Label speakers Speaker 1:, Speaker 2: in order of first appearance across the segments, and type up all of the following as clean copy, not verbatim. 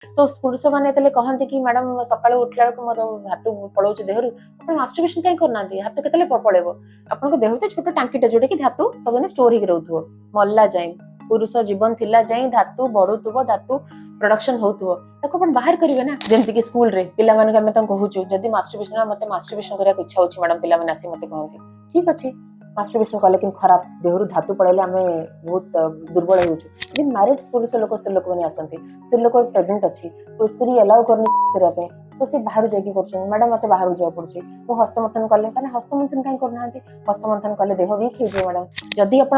Speaker 1: तो पुरुष मैंने कहते कि मैडम सकाळु उठला बेलू मोर हाथ पलाऊँ देहरु आप मास्टरबेशन कहीं करना हाथ के पलैब आपन देह तो छोट टांकीटे जोटा कि धातु सब स्टोर हो रोथो मरला जाए पुरुष जीवन थिला जाए धातु बढ़ुव धातु प्रोडक्शन होता बाहर करेंगे ना जमती कि स्कूल रे पिला माने कहूँ जदि मास्टरबेशन मत मास्टरबेशन करने इच्छा हो मैडम पिला आसी मत कहते ठीक अच्छे मास्टरबेशन कले कि खराब देहरु धातु पड़े आम बहुत दुर्बल हो मैरिड पुरुष लोक स्त्री लोक मैंने आसती स्त्री लोक प्रेगनेंट अच्छी तो स्त्री अलाउ करने तो सी बाहर जाकर मैडम मत बाहर जावा पड़े मुझे हस्तमंथन कले हस्तमंथन कहीं करना हस्तमंथन कले देह वीक हो मैडम जदि आप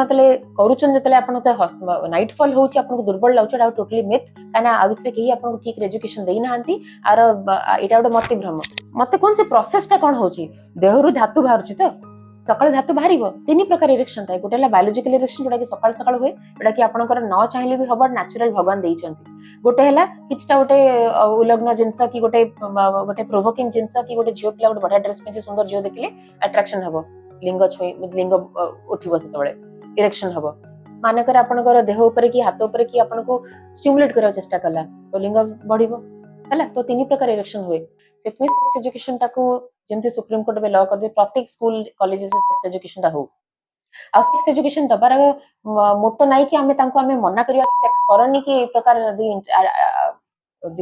Speaker 1: नाइट फॉल हो दुर्बल लगे टोटली मिथ कहीं आ विषय कहीं आपको ठीक एजुकेशन देना आर यहाँ गोटे मत भ्रम मत कौन से प्रोसेसटा कौन हो देहरु धातु बाहर तो सकाल धातु बाहर तीन प्रकार इरेक्शन थाए गोटे बायोलोजिकल इरेक्शन जोटा कि सकाल सकाल हुए जोटा कि आपंकर न चाहिए भी हम नेचुरल भगवान देते गोटे है किछटा गोटे उलग्न जिनस कि गोटे गोटे प्रोवोकिंग जिनस कि गोटे झील पिला गोटे बढ़िया ड्रेस पिंधि सुंदर झील देखिले अट्राक्शन हम लिंग छुई लिंग उठिब से इरेक्शन हम मानकर आपंकर देह उपर कि हाथ उपर कि आपको स्टिमुलेट करने चेष्टा कला तो लिंग बढ़िबो है तो तीन प्रकार इरेक्शन हुए से सेक्स एजुकेशन टाको जमती सुप्रीम कोर्ट लॉ कर दे प्रत्येक स्कूल कॉलेज सेक्स एजुकेशन हो आ सेक्स एजुकेशन दबार मोटो नाई कि आमे मना करिया सेक्स करनी कि प्रकार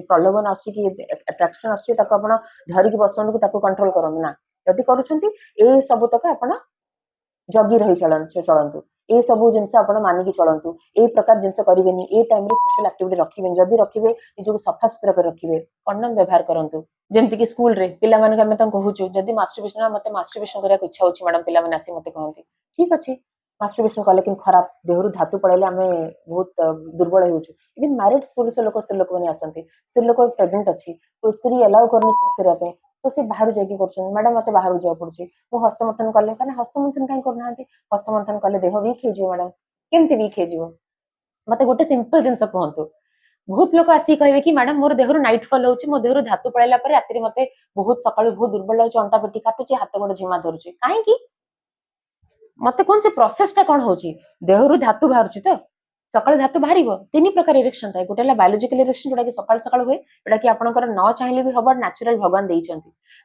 Speaker 1: प्रलोभन आट्राक्शन आसपण धरिकी बसंतु कंट्रोल करନ୍ତୁ ना जदि करूछंती ए सब तक आपण जगी रही चलतु ए सब जिनस आप मानिकी चलतु ए प्रकार जिनस करेनि ए टाइम सेक्सुअल एक्टिविटी रखिबेनि जदि रखिबे निजको सफा सुतरा कर रखिबे कंडोम व्यवहार करंतु जमती कि स्कूल रे पिला माने आमे कहूँ जदि मास्टरबेशन मत मास्टरबेशन करने इच्छा हो मैडम पिला आसी मत कहते ठीक अच्छे मास्टरबेशन कले कि खराब देहरु धातु पड़े आम बहुत दुर्बल हो मैरिड पुरुष लोक स्त्री लोक मैंने आसती स्त्री लोक प्रेगनेंट अच्छी तो स्त्री अलाउ करने तो सी बाहर जाकर मैडम मत बाहर जावा पड़े मुझे हस्तमंथन कले हस्तमंथन कहीं करना हस्तमंथन कले देह वीक हो मैडम केमती वीक हो मत गोटे सिंपल जिनस कहतु बहुत लोग आसिक कहे कि मैडम मोर देहरु नाइट फॉल हो मो देहरु धातु पड़ेला राति मत बहुत सकाळु बहुत दुर्बल लगे अंटा पेटी काटुचे हाथ गोड़ झिमा धरुचे कहीं मत कौन से प्रोसेसटा कौन हो देहरु धातु बाहर तो सकाल धातु बाहर तीन प्रकार इरेक्शन थाए गोटे बायोलोजिकल इरेक्शन जोटा कि सकाल सकाल हुए जोटा कि आपंकर न चाहिए भी हम नेचुरल भगवान देते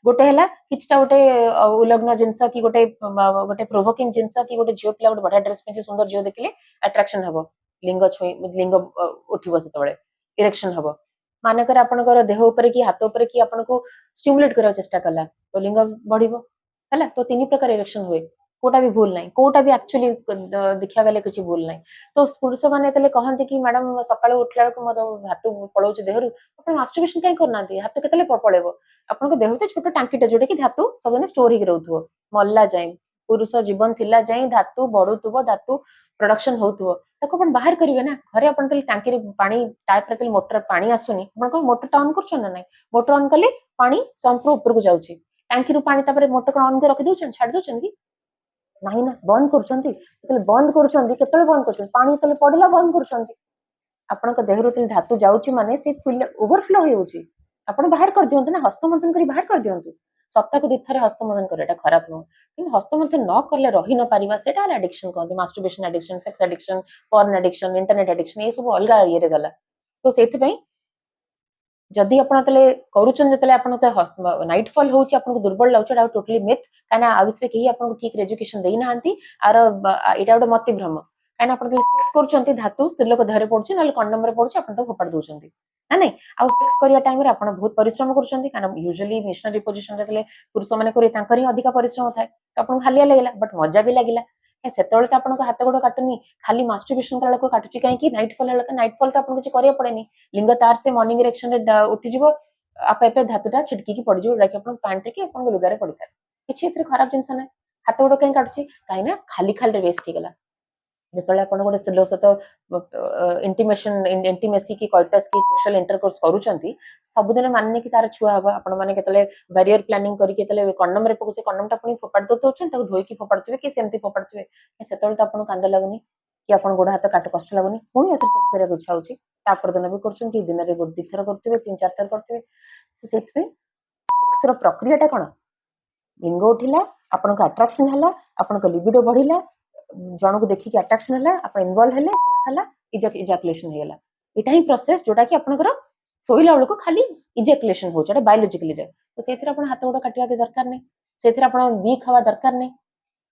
Speaker 1: गोटे है किछटा गोटे उलग्न जिनस कि गोटे गोटे प्रोवोकिंग जिनस कि गोटे झील पिला गोटे बढ़िया ड्रेस पिंधि सुंदर झील देखिले अट्राक्शन हम लिंग छुई लिंग उठिब से इरेक्शन हम मानकर आपंकर देह उपर कि हाथ उपर कि आपको स्टिमुलेट करने चेष्टा कला तो लिंग बढ़िबो है तो तीन प्रकार इरेक्शन हुए कोटा भी भूल नहीं कोटा भी एक्चुअली देखा गले कुछ भूल नहीं तो पुरुष मैंने कहते कि मैडम सकाळु उठला बेलू मोर हाथ पलाऊँ देहरु आप मास्टरबेशन कहीं करना हाथ के पलैब आपन देह तो छोट टांकीटे जोटा कि धातु सब स्टोर हो रोथो मरला जाए पुरुष जीवन थिला जाए धातु बढ़ुव धातु प्रोडक्शन होता बाहर करेंगे ना घरे आप टांकी पानी टाइप रे मोटर पानी आसुनी मोटर ऑन कर ना मोटर ऑन कले पानी संपूर्ण ऊपर को जाऊँगी टांकी पानी मोटर ऑन कर रखी दौरान छाड़ दौरान कि नहीं ना बंद कर बंद कर बंद कर पानी तले पड़ला बंद कर आपन देहरु धातु जाऊँगी माने से ओवरफ्लो हो बाहर कर दियंतु ना हस्तमंथन कर बाहर कर दियंतु सप्ताह को दिथर हस्तमंथन कर खराब नुह कि हस्तमंथन न कले रही न पारिबा सेटा एडिक्शन कहते मास्टरबेशन एडिक्शन सेक्स एडिक्शन पर्न एडिक्शन इंटरनेट एडिक्शन ये सब अलग ये गला तो से जदि आप नाइट फॉल हो दुर्बल लगे टोटली मिथ कहीं आ विषय कहीं आपको ठीक एजुकेशन देना आर यहाँ गोटे मत भ्रम कहीं आप सेक्स कर धातु स्त्री लोक देह पड़े ना कंडोम पड़े आप फोपाड़ दौरान ना नहीं आउ सेक्स करने टाइम आप बहुत परिश्रम कर यूजुअली मिशनरी पोजिशन पुरुष मैंने अधिक परिश्रम थाए तो आपको हालिया लगे बट मजा भी लगे से तो आपको हाथ गोड़ काटुनी खाली मास्टरबेशन को काटुची कहीं नाइट फॉल तो आपको किसी पड़ेनि लिंग तार से मॉर्निंग इरेक्शन उठिଯିव आप धातुटा छिटकी पड़ जोटा कि पैंट कि लुगारे पड़ था किसी खराब जिनस ना हाथ गोड़ कहीं काटुची कहीं खाली खाली वेस्ट होगा जो आप गोटे स्त्री सहित इंटिमेसी की कॉइटस की सेक्सुअल इंटरकोर्स करूछंती सबुदिन मानने कि तार छुआ हम आपण मैंने बैरियर प्लानिंग करके कंडोम रे पकुचे कंडोमटा पुणी फोपाड़ दौन धोईकी फोपाड़े कि सेमती फोपाड़े से तो आपको कांद लगुनि कि आप गोड़ हाथ काट कष्ट लगुनि पुणी सेक्स करने इच्छा होची दिन भी कर दिन में दिथर करेंगे 3-4 थर करेंगे सेक्स प्रक्रियाटा कौन लिंग उठिला आपन अट्राक्शन है आपन लिबिडो बढ़िला जन को देखिए अट्राक्शन है आप इनवॉल्व है सेक्स है इजाकुलेशन होगा यहाँ ही प्रोसेस जोटा कि आपनकर ଶୋଇଲା ବେଳକୁ ଖାଲି ଇଜାକୁଲେସନ ହଉଛି, ଏଟା ବାୟୋଲୋଜିକାଲି ଯାଏ। ତ ସେଇଥିରେ ଆପଣ ହାତ ଗୋଡ କାଟିବା ଦରକାର ନାହିଁ, ସେଇଥିରେ ଆପଣ ୱିକ୍ ହବା ଦରକାର ନାହିଁ,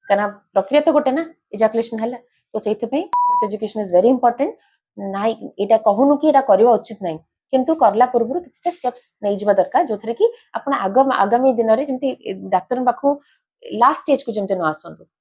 Speaker 1: କାରଣ ପ୍ରକ୍ରିୟା ତ ଗୋଟେ ନା ଇଜାକୁଲେସନ ହେଲା। ତ ସେଇଥିପାଇଁ sex education is very important. ନାଇଁ ଏଇଟା କହୁନୁ କି ଏଇଟା କରିବା ଉଚିତ ନାହିଁ, କିନ୍ତୁ କରିଲା ପୂର୍ବରୁ କିଛିଟା ଷ୍ଟେପ୍ସ ନେଇଯିବା ଦରକାର, ଯୋଉଥିରେ କି ଆପଣ ଆଗାମୀ ଦିନରେ ଯେମିତି ଡାକ୍ତର ପାଖକୁ ଲାଷ୍ଟ ଷ୍ଟେଜକୁ ଯେମିତି ନ ଆସନ୍ତୁ।